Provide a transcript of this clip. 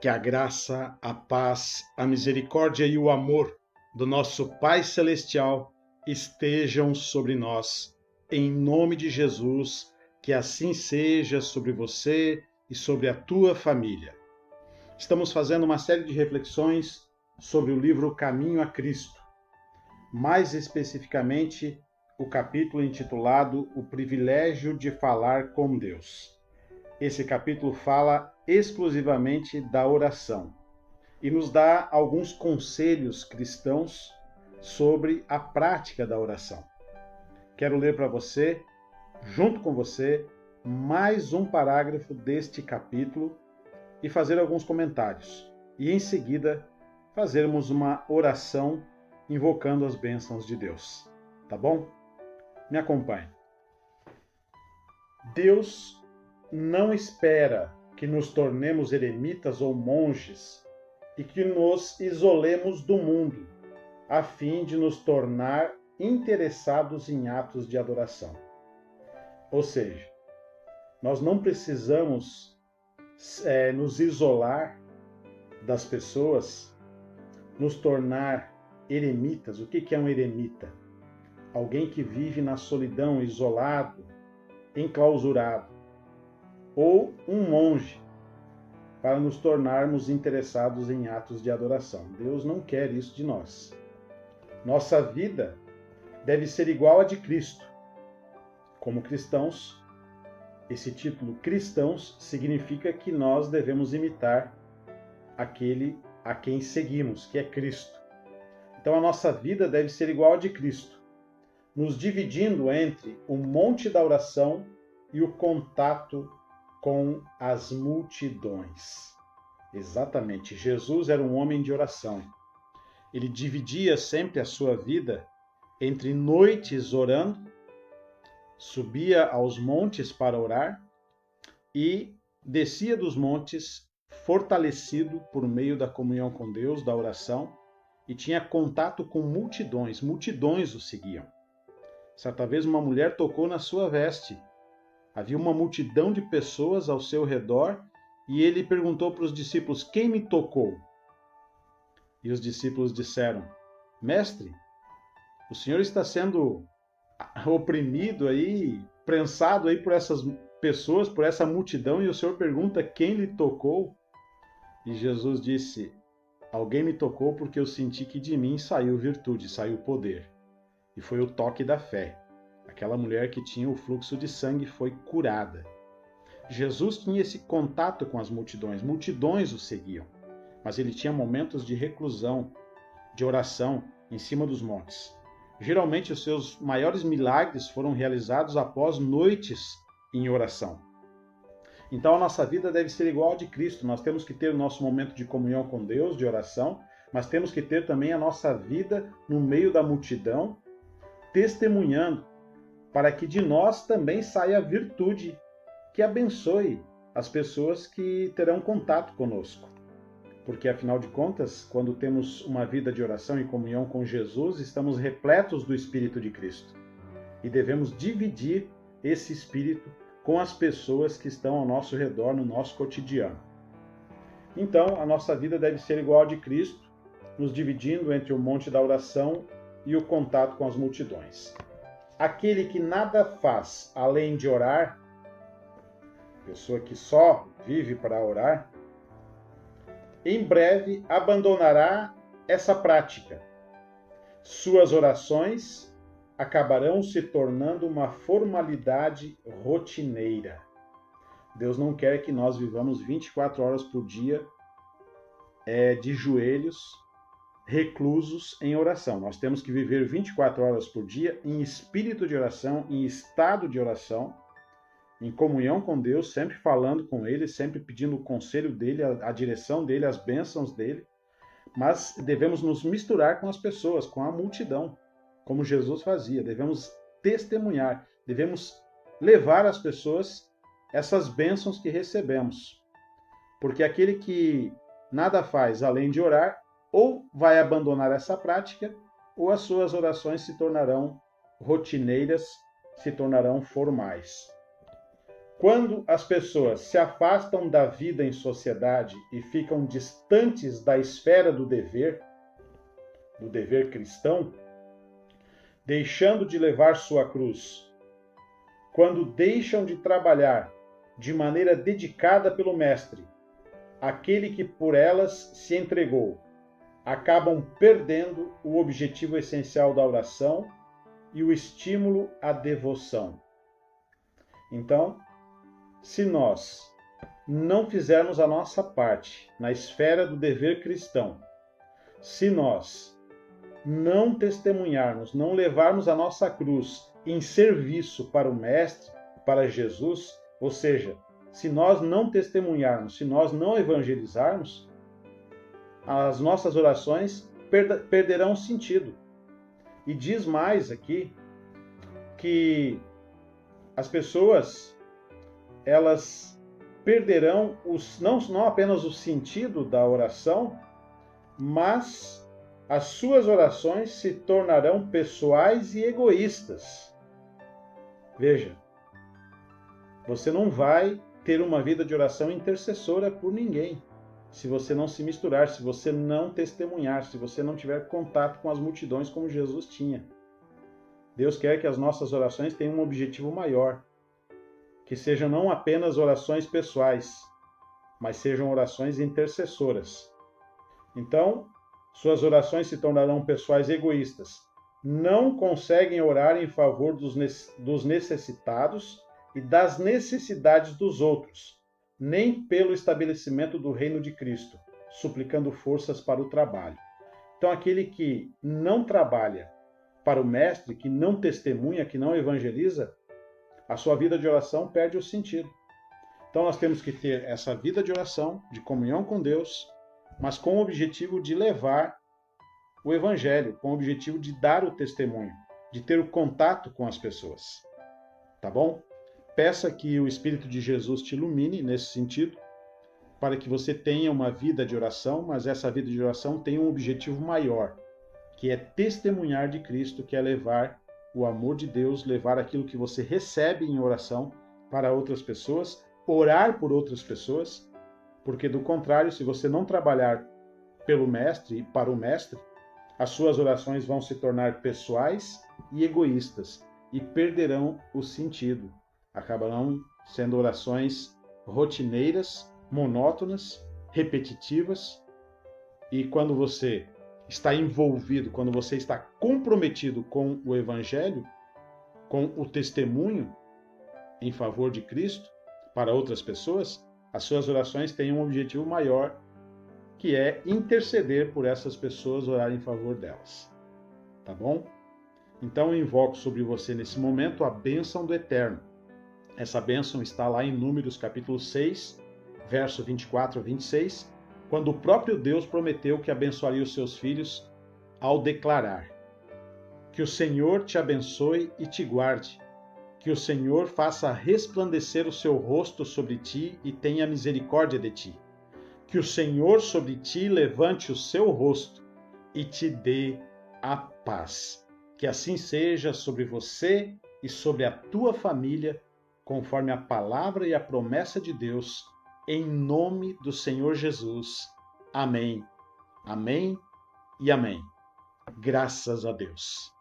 Que a graça, a paz, a misericórdia e o amor do nosso Pai Celestial estejam sobre nós. Em nome de Jesus, que assim seja sobre você e sobre a tua família. Estamos fazendo uma série de reflexões sobre o livro Caminho a Cristo. Mais especificamente, o capítulo intitulado O Privilégio de Falar com Deus. Esse capítulo fala exclusivamente da oração e nos dá alguns conselhos cristãos sobre a prática da oração. Quero ler para você, junto com você, mais um parágrafo deste capítulo e fazer alguns comentários. E em seguida, fazermos uma oração invocando as bênçãos de Deus. Tá bom? Me acompanhe. Deus não espera que nos tornemos eremitas ou monges e que nos isolemos do mundo, a fim de nos tornar interessados em atos de adoração. Ou seja, nós não precisamos nos isolar das pessoas, nos tornar eremitas. O que é um eremita? Alguém que vive na solidão, isolado, enclausurado. Ou um monge, para nos tornarmos interessados em atos de adoração. Deus não quer isso de nós. Nossa vida deve ser igual à de Cristo. Como cristãos, esse título cristãos significa que nós devemos imitar aquele a quem seguimos, que é Cristo. Então a nossa vida deve ser igual à de Cristo, nos dividindo entre o monte da oração e o contato com as multidões. Exatamente, Jesus era um homem de oração. Ele dividia sempre a sua vida entre noites orando, subia aos montes para orar e descia dos montes fortalecido por meio da comunhão com Deus, da oração, e tinha contato com multidões. Multidões o seguiam. Certa vez uma mulher tocou na sua veste. Havia uma multidão de pessoas ao seu redor e ele perguntou para os discípulos: quem me tocou? E os discípulos disseram: Mestre, o senhor está sendo oprimido aí, prensado aí por essas pessoas, por essa multidão, e o senhor pergunta quem lhe tocou? E Jesus disse: alguém me tocou porque eu senti que de mim saiu virtude, saiu poder. E foi o toque da fé. Aquela mulher que tinha o fluxo de sangue foi curada. Jesus tinha esse contato com as multidões. Multidões o seguiam. Mas ele tinha momentos de reclusão, de oração, em cima dos montes. Geralmente os seus maiores milagres foram realizados após noites em oração. Então a nossa vida deve ser igual a de Cristo. Nós temos que ter o nosso momento de comunhão com Deus, de oração, mas temos que ter também a nossa vida no meio da multidão, testemunhando, para que de nós também saia a virtude que abençoe as pessoas que terão contato conosco. Porque, afinal de contas, quando temos uma vida de oração e comunhão com Jesus, estamos repletos do Espírito de Cristo. E devemos dividir esse Espírito com as pessoas que estão ao nosso redor, no nosso cotidiano. Então, a nossa vida deve ser igual a de Cristo, nos dividindo entre o monte da oração e o contato com as multidões. Aquele que nada faz além de orar, pessoa que só vive para orar, em breve abandonará essa prática. Suas orações acabarão se tornando uma formalidade rotineira. Deus não quer que nós vivamos 24 horas por dia de joelhos, reclusos em oração. Nós temos que viver 24 horas por dia em espírito de oração, em estado de oração, em comunhão com Deus, sempre falando com Ele, sempre pedindo o conselho dEle, a direção dEle, as bênçãos dEle, mas devemos nos misturar com as pessoas, com a multidão, como Jesus fazia. Devemos testemunhar, devemos levar às pessoas essas bênçãos que recebemos. Porque aquele que nada faz além de orar, ou vai abandonar essa prática, ou as suas orações se tornarão rotineiras, se tornarão formais. Quando as pessoas se afastam da vida em sociedade e ficam distantes da esfera do dever cristão, deixando de levar sua cruz, quando deixam de trabalhar de maneira dedicada pelo Mestre, aquele que por elas se entregou, acabam perdendo o objetivo essencial da oração e o estímulo à devoção. Então, se nós não fizermos a nossa parte na esfera do dever cristão, se nós não testemunharmos, não levarmos a nossa cruz em serviço para o Mestre, para Jesus, ou seja, se nós não testemunharmos, se nós não evangelizarmos, as nossas orações perderão sentido. E diz mais aqui que as pessoas, elas perderão não apenas o sentido da oração, mas as suas orações se tornarão pessoais e egoístas. Veja, você não vai ter uma vida de oração intercessora por ninguém, se você não se misturar, se você não testemunhar, se você não tiver contato com as multidões como Jesus tinha. Deus quer que as nossas orações tenham um objetivo maior, que sejam não apenas orações pessoais, mas sejam orações intercessoras. Então, suas orações se tornarão pessoais egoístas. Não conseguem orar em favor dos necessitados e das necessidades dos outros, nem pelo estabelecimento do reino de Cristo, suplicando forças para o trabalho. Então, aquele que não trabalha para o Mestre, que não testemunha, que não evangeliza, a sua vida de oração perde o sentido. Então, nós temos que ter essa vida de oração, de comunhão com Deus, mas com o objetivo de levar o Evangelho, com o objetivo de dar o testemunho, de ter o contato com as pessoas. Tá bom? Peça que o Espírito de Jesus te ilumine nesse sentido, para que você tenha uma vida de oração, mas essa vida de oração tenha um objetivo maior, que é testemunhar de Cristo, que é levar o amor de Deus, levar aquilo que você recebe em oração para outras pessoas, orar por outras pessoas, porque do contrário, se você não trabalhar pelo Mestre e para o Mestre, as suas orações vão se tornar pessoais e egoístas e perderão o sentido. Acabarão sendo orações rotineiras, monótonas, repetitivas, e quando você está envolvido, quando você está comprometido com o Evangelho, com o testemunho em favor de Cristo para outras pessoas, as suas orações têm um objetivo maior, que é interceder por essas pessoas, orar em favor delas. Tá bom? Então eu invoco sobre você nesse momento a bênção do Eterno. Essa bênção está lá em Números capítulo 6, verso 24 a 26, quando o próprio Deus prometeu que abençoaria os seus filhos ao declarar: que o Senhor te abençoe e te guarde, que o Senhor faça resplandecer o seu rosto sobre ti e tenha misericórdia de ti, que o Senhor sobre ti levante o seu rosto e te dê a paz. Que assim seja sobre você e sobre a tua família, conforme a palavra e a promessa de Deus, em nome do Senhor Jesus. Amém. Amém e amém. Graças a Deus.